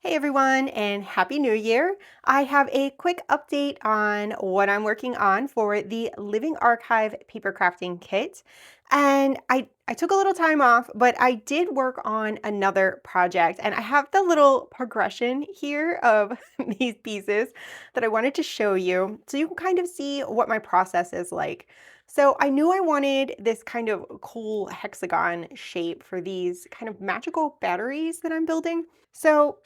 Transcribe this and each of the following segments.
Hey everyone, and Happy New Year. I have a quick update on what I'm working on for the Living Archive paper crafting kit. And I took a little time off, but I did work on another project, and I have the little progression here of these pieces that I wanted to show you so you can kind of see what my process is like. So I knew I wanted this kind of cool hexagon shape for these kind of magical batteries that I'm building. So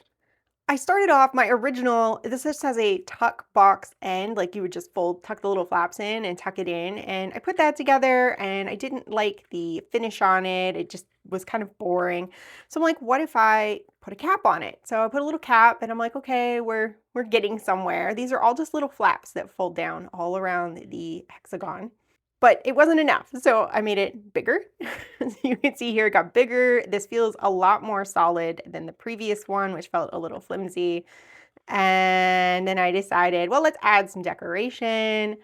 I started off my original, this just has a tuck box end, like you would just tuck the little flaps in and tuck it in. And I put that together and I didn't like the finish on it. It just was kind of boring. So I'm like, what if I put a cap on it? So I put a little cap and I'm like, okay, we're getting somewhere. These are all just little flaps that fold down all around the hexagon. But it wasn't enough, so I made it bigger. As you can see here, it got bigger. This feels a lot more solid than the previous one, which felt a little flimsy. And then I decided, well, let's add some decoration.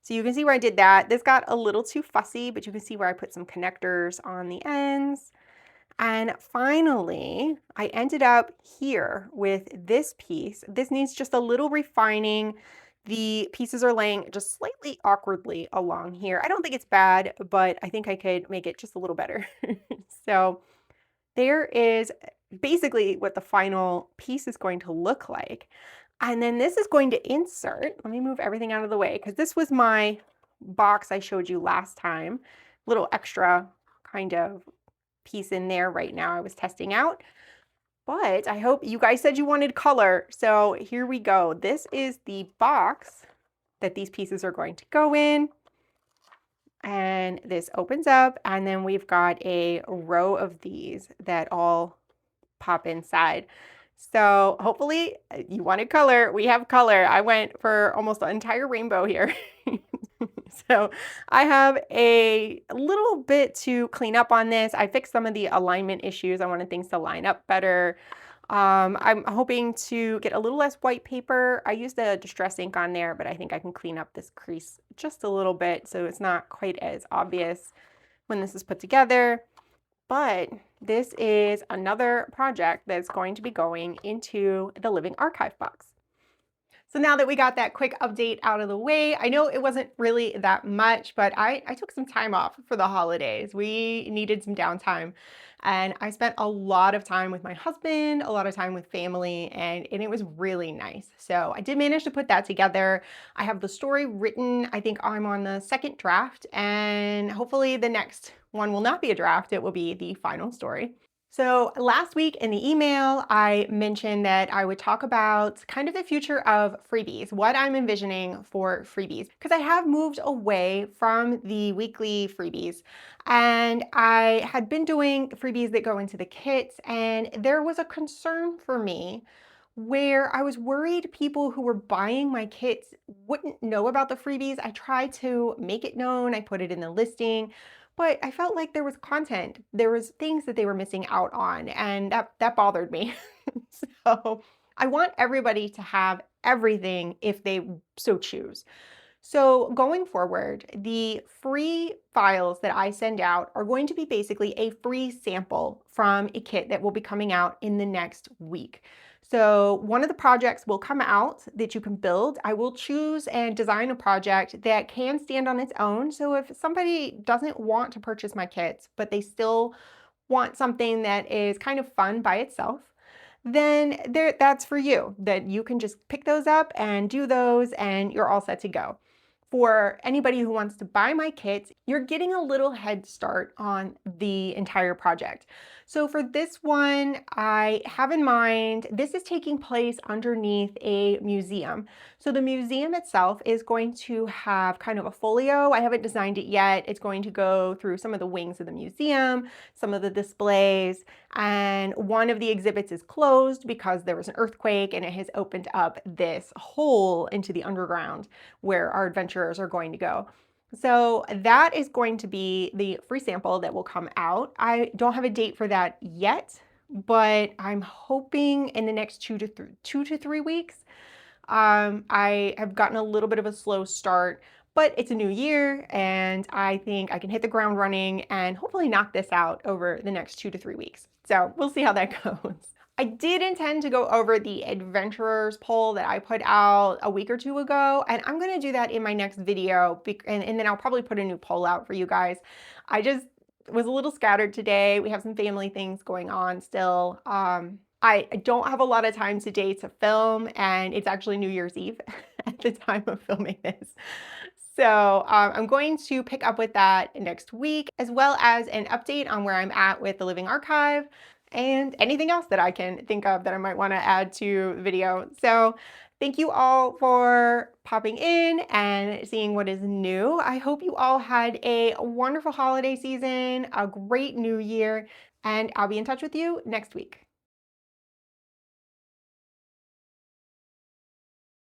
So you can see where I did that. This got a little too fussy, but you can see where I put some connectors on the ends. And finally, I ended up here with this piece. This needs just a little refining. The pieces are laying just slightly awkwardly along here. I don't think it's bad, but I think I could make it just a little better. So there is basically what the final piece is going to look like. And then this is going to insert, let me move everything out of the way because this was my box I showed you last time, little extra kind of piece in there right now I was testing out. But I hope you guys said you wanted color. So here we go. This is the box that these pieces are going to go in. And this opens up and then we've got a row of these that all pop inside. So hopefully you wanted color. We have color. I went for almost an entire rainbow here. So I have a little bit to clean up on this. I fixed some of the alignment issues. I wanted things to line up better. I'm hoping to get a little less white paper. I used a distress ink on there, but I think I can clean up this crease just a little bit so it's not quite as obvious when this is put together. But this is another project that's going to be going into the Living Archive box. So now that we got that quick update out of the way, I know it wasn't really that much, but I took some time off for the holidays. We needed some downtime. And I spent a lot of time with my husband, a lot of time with family, and it was really nice. So I did manage to put that together. I have the story written. I think I'm on the second draft, and hopefully the next one will not be a draft. It will be the final story. So last week in the email, I mentioned that I would talk about kind of the future of freebies, what I'm envisioning for freebies, because I have moved away from the weekly freebies. And I had been doing freebies that go into the kits, and there was a concern for me where I was worried people who were buying my kits wouldn't know about the freebies. I tried to make it known, I put it in the listing, but I felt like there was content, there was things that they were missing out on, and that bothered me. So I want everybody to have everything if they so choose. So going forward, the free files that I send out are going to be basically a free sample from a kit that will be coming out in the next week. So one of the projects will come out that you can build. I will choose and design a project that can stand on its own. So if somebody doesn't want to purchase my kits, but they still want something that is kind of fun by itself, then that's for you, that you can just pick those up and do those and you're all set to go. For anybody who wants to buy my kits, you're getting a little head start on the entire project. So for this one, I have in mind, this is taking place underneath a museum. So the museum itself is going to have kind of a folio. I haven't designed it yet. It's going to go through some of the wings of the museum, some of the displays, and one of the exhibits is closed because there was an earthquake and it has opened up this hole into the underground where our adventurers are going to go. So that is going to be the free sample that will come out. I don't have a date for that yet, but I'm hoping in the next 2 to 3 weeks. I have gotten a little bit of a slow start, but it's a new year and I think I can hit the ground running and hopefully knock this out over the next 2 to 3 weeks. So we'll see how that goes. I did intend to go over the adventurers poll that I put out a week or two ago, and I'm gonna do that in my next video, and then I'll probably put a new poll out for you guys. I just was a little scattered today. We have some family things going on still. I don't have a lot of time today to film, and it's actually New Year's Eve at the time of filming this. So I'm going to pick up with that next week, as well as an update on where I'm at with the Living Archive and anything else that I can think of that I might want to add to the video. So thank you all for popping in and seeing what is new. I hope you all had a wonderful holiday season, a great new year, and I'll be in touch with you next week.